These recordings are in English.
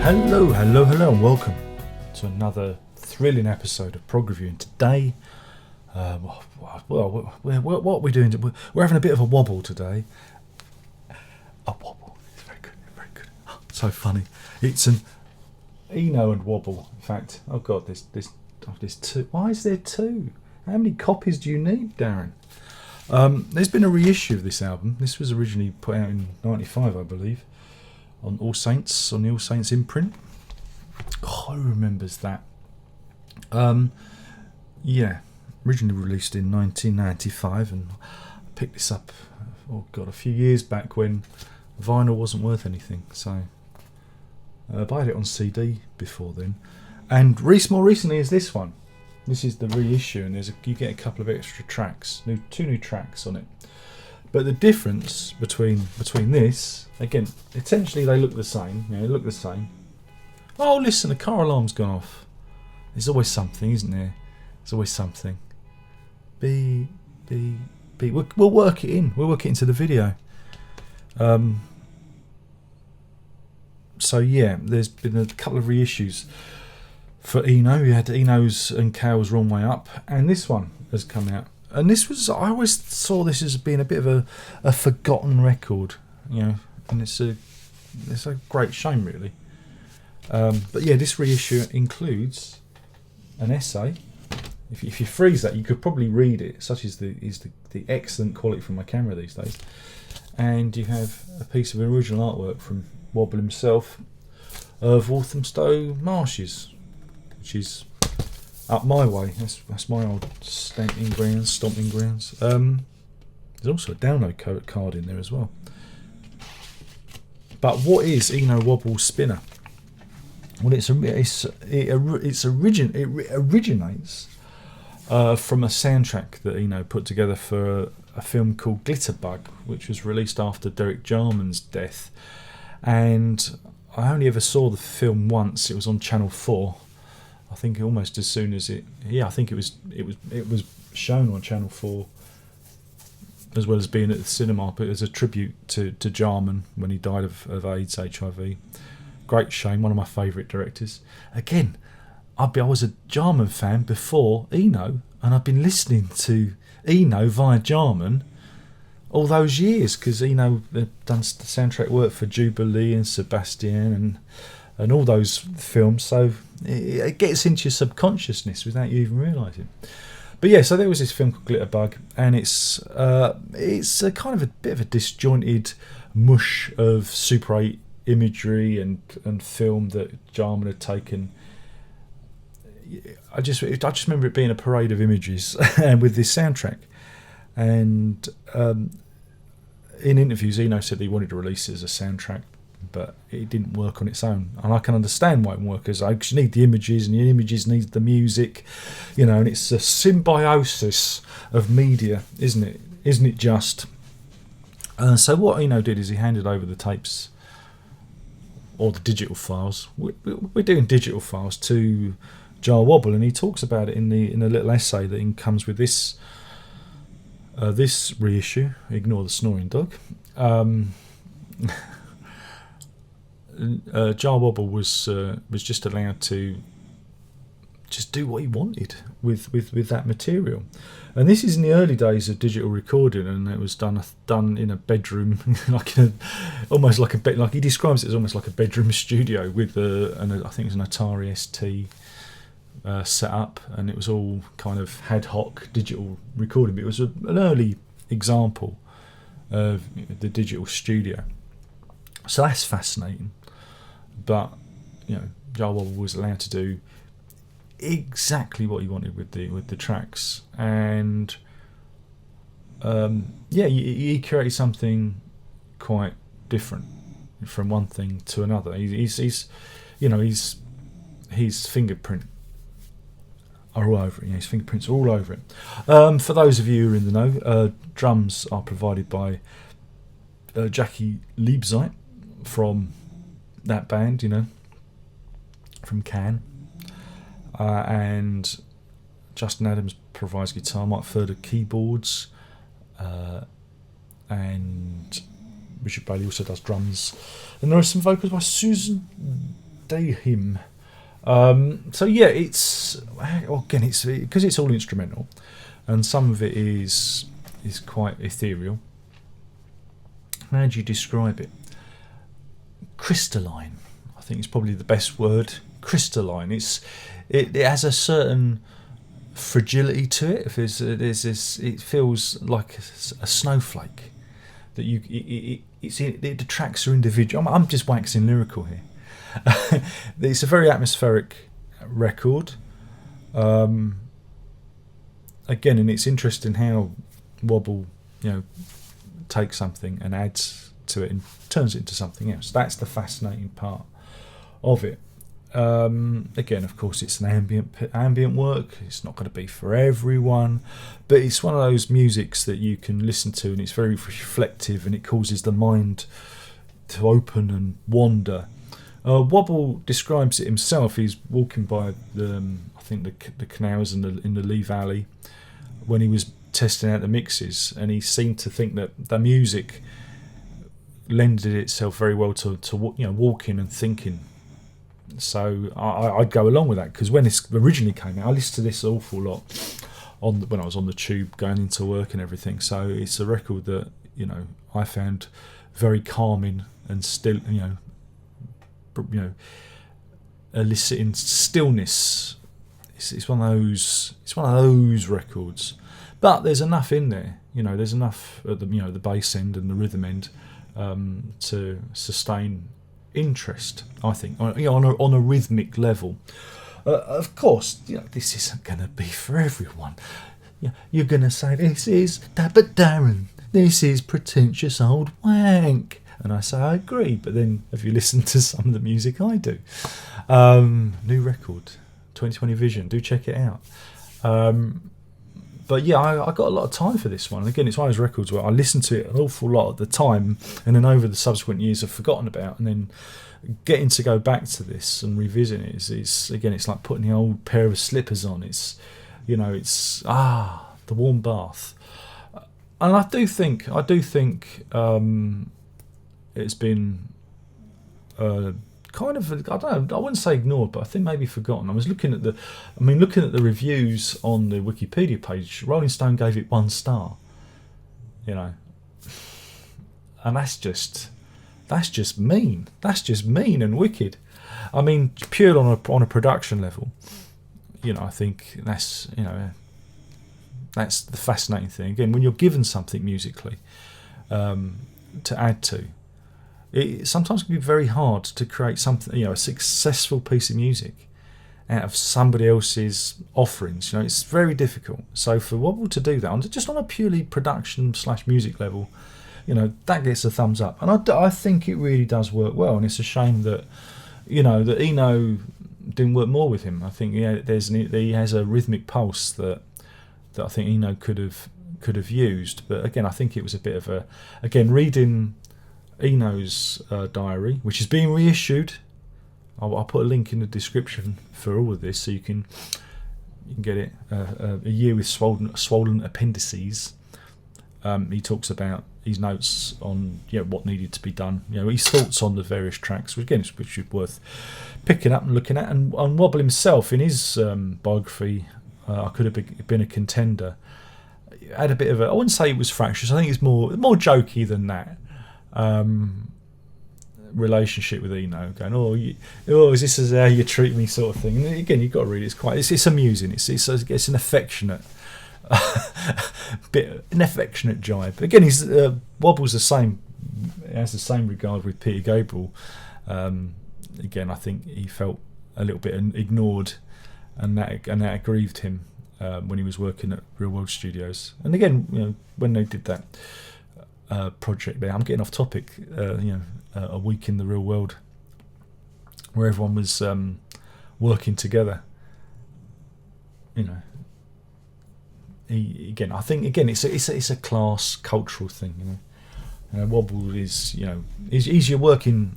Hello, and welcome to another thrilling episode of Prog Review. And today, what are we doing? We're having a bit of a wobble today. A wobble. It's very good, very good. Oh, so funny. It's an Eno and Wobble. In fact, oh god, there's two. Why is there two? How many copies do you need, Darren? There's been a reissue of this album. This was originally put out in '95, I believe, on the All Saints imprint. Oh, who remembers that? Yeah, originally released in 1995, and I picked this up, a few years back when vinyl wasn't worth anything. So I bought it on CD before then, and more recently is this one. This is the reissue, and you get a couple of extra tracks, two new tracks on it. But the difference between this, again, essentially they look the same. They look the same. Oh, listen, the car alarm's gone off. There's always something, isn't there? There's always something. Beep. We'll work it in. We'll work it into the video. So yeah, there's been a couple of reissues for Eno. We had Eno's and Cale's Wrong Way Up, and this one has come out. And I always saw this as being a bit of a forgotten record, and it's a great shame, really. But yeah, this reissue includes an essay. If you freeze that, you could probably read it. Such is the excellent quality from my camera these days. And you have a piece of original artwork from Wobble himself of Walthamstow Marshes, which is up my way. That's my old stomping grounds. There's also a download card in there as well. But what is Eno Wobble's Spinner? Well, it originates from a soundtrack that Eno put together for a film called Glitterbug, which was released after Derek Jarman's death. And I only ever saw the film once. It was on Channel 4. I think almost as soon as it was shown on Channel 4, as well as being at the cinema, but as a tribute to Jarman when he died of AIDS, HIV. Great shame, one of my favourite directors. Again, I was a Jarman fan before Eno, and I've been listening to Eno via Jarman all those years, because Eno had done the soundtrack work for Jubilee and Sebastian and all those films, so it gets into your subconsciousness without you even realising. But yeah, so there was this film called Glitterbug, and it's a kind of a bit of a disjointed mush of Super 8 imagery and film that Jarman had taken. I just remember it being a parade of images and with this soundtrack. And in interviews, Eno said he wanted to release it as a soundtrack, but it didn't work on its own. And I can understand why it won't work, because I actually need the images, and the images need the music, and it's a symbiosis of media, isn't it? Isn't it just? So what Eno did is he handed over the tapes, or the digital files. We're doing digital files to Jar Wobble, and he talks about it in a little essay that comes with this reissue. Ignore the snoring dog. Jar Wobble was just allowed to just do what he wanted with that material, and this is in the early days of digital recording, and it was done in a bedroom, almost like a bed. Like he describes it as almost like a bedroom studio with I think it was an Atari ST set up, and it was all kind of ad hoc digital recording. But it was an early example of the digital studio, so that's fascinating. But Jar Wobble was allowed to do exactly what he wanted with the tracks, and he created something quite different from one thing to another. His fingerprint are all over it. His fingerprints are all over it. For those of you who are in the know, drums are provided by Jackie Liebzeit from that band, from Cannes. And Justin Adams provides guitar, Mike Furter keyboards, and Richard Bailey also does drums. And there are some vocals by Susan him. So yeah, it's because it's all instrumental, and some of it is quite ethereal. How do you describe it? Crystalline, I think is probably the best word. Crystalline. It has a certain fragility to it. If there's this, it feels like a snowflake that it attracts your individual. I'm just waxing lyrical here. It's a very atmospheric record. Again, and it's interesting how Wobble, takes something and adds to it and turns it into something else. That's the fascinating part of it. Again, of course, it's an ambient work. It's not going to be for everyone, but it's one of those musics that you can listen to, and it's very reflective, and it causes the mind to open and wander. Wobble describes it himself. He's walking by the canals in the Lee Valley when he was testing out the mixes, and he seemed to think that the music lended itself very well to walking and thinking. So I'd go along with that, because when this originally came out, I listened to this an awful lot when I was on the tube going into work and everything. So it's a record that I found very calming and still, eliciting stillness. It's one of those records, but there's enough in there. There's enough at the the bass end and the rhythm end to sustain interest, I think, on a rhythmic level. Of course, this isn't going to be for everyone. You're going to say, this is but Darren, this is pretentious old wank, and I say I agree. But then, if you listen to some of the music I do, new record, 2020 Vision, do check it out. But yeah, I got a lot of time for this one. And again, it's one of those records where I listened to it an awful lot at the time, and then over the subsequent years I've forgotten about, and then getting to go back to this and revisit it is again, it's like putting the old pair of slippers on. It's the warm bath. And I do think it's been kind of, I don't know, I wouldn't say ignored, but I think maybe forgotten. I was looking at the reviews on the Wikipedia page. Rolling Stone gave it 1 star, and that's just mean. That's just mean and wicked. I mean, pure on a production level, I think that's the fascinating thing. Again, when you're given something musically to add to, it sometimes can be very hard to create something, a successful piece of music out of somebody else's offerings. It's very difficult. So for Wobble to do that, just on a purely production/music level, that gets a thumbs up. And I think it really does work well. And it's a shame that, that Eno didn't work more with him. I think he has a rhythmic pulse that I think Eno could have used. But again, I think it was a bit of reading Eno's diary, which is being reissued. I'll put a link in the description for all of this, so you can get it. A year with swollen appendices. He talks about his notes on what needed to be done. His thoughts on the various tracks, which is worth picking up and looking at. And Wobble himself, in his biography, I could have been a contender. Had a bit of I wouldn't say it was fractious. I think it's more jokey than that. Relationship with Eno, going, is this how you treat me, sort of thing. And again, you've got to read it. It's amusing. It's an affectionate an affectionate jibe. Again, he's Wobble's the same. Has the same regard with Peter Gabriel. Again, I think he felt a little bit ignored, and that aggrieved him when he was working at Real World Studios. And again, when they did that project there, I'm getting off topic. A week in the real world, where everyone was working together. I think it's a class cultural thing. Wobble is he's your working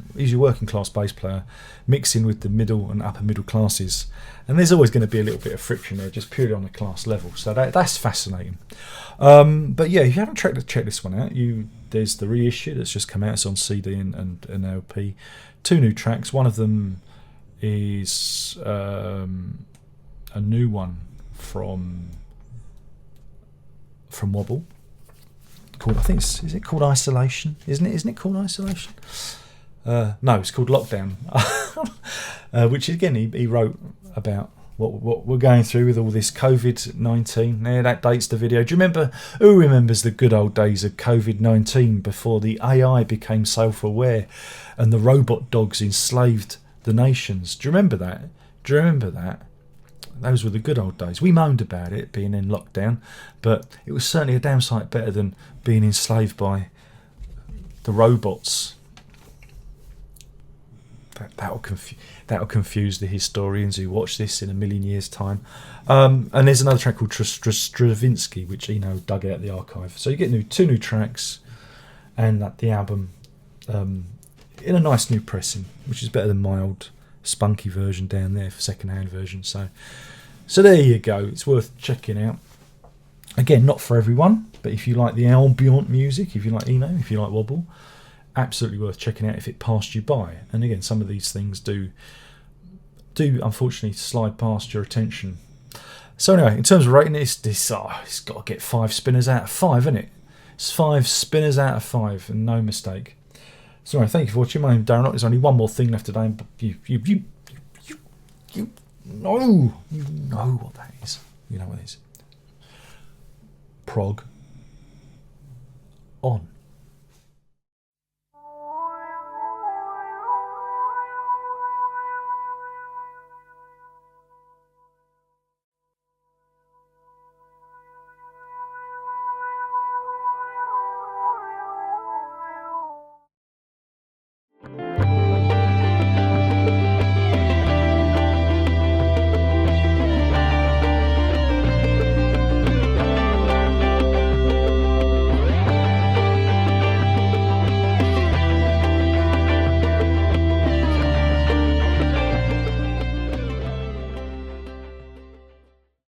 class bass player mixing with the middle and upper middle classes, and there's always going to be a little bit of friction there, just purely on a class level. So that's fascinating. But yeah, if you haven't checked this one out, there's the reissue that's just come out. It's on CD and LP. 2 new tracks. One of them is a new one from Wobble called, I think is it called Isolation? Isn't it called Isolation? No, it's called Lockdown. Which again he wrote about what we're going through with all this COVID-19. Yeah, that dates the video. Do you remember? Who remembers the good old days of COVID-19 before the AI became self-aware and the robot dogs enslaved the nations? Do you remember that? Those were the good old days. We moaned about it being in lockdown, but it was certainly a damn sight better than being enslaved by the robots. That'll confuse the historians who watch this in a million years' time. And there's another track called Stravinsky, which dug out the archive. So you get two new tracks, and the album in a nice new pressing, which is better than my old spunky version down there for second-hand version. So there you go. It's worth checking out. Again, not for everyone, but if you like the ambient music, if you like if you like Wobble, absolutely worth checking out if it passed you by. And again, some of these things do unfortunately slide past your attention. So anyway, in terms of rating it's got to get 5 spinners out of 5, isn't it? It's 5 spinners out of 5, and no mistake. So anyway, thank you for watching. My name's Darren Lock. There's only one more thing left today, but you know what that is. You know what it is. Prog on.